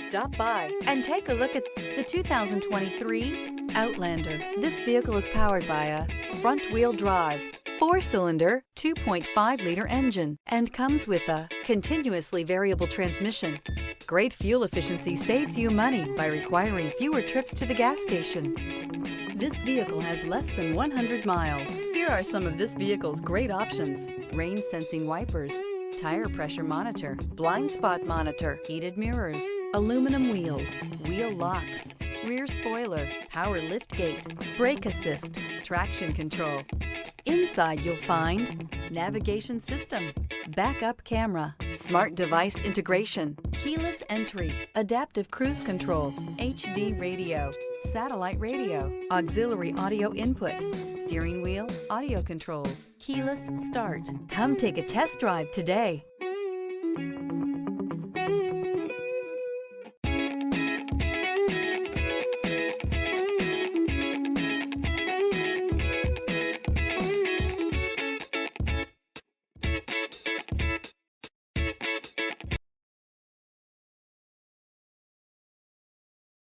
Stop by and take a look at the 2023 Outlander. This vehicle is powered by a front-wheel drive, 4-cylinder, 2.5-liter engine, and comes with a continuously variable transmission. Great fuel efficiency saves you money by requiring fewer trips to the gas station. This vehicle has less than 100 miles. Here are some of this vehicle's great options: rain sensing wipers, tire pressure monitor, blind spot monitor, heated mirrors, aluminum wheels, wheel locks, rear spoiler, power liftgate, brake assist, traction control. Inside you'll find navigation system, backup camera, smart device integration, keyless entry, adaptive cruise control, HD radio, satellite radio, auxiliary audio input, steering wheel audio controls, keyless start. Come take a test drive today.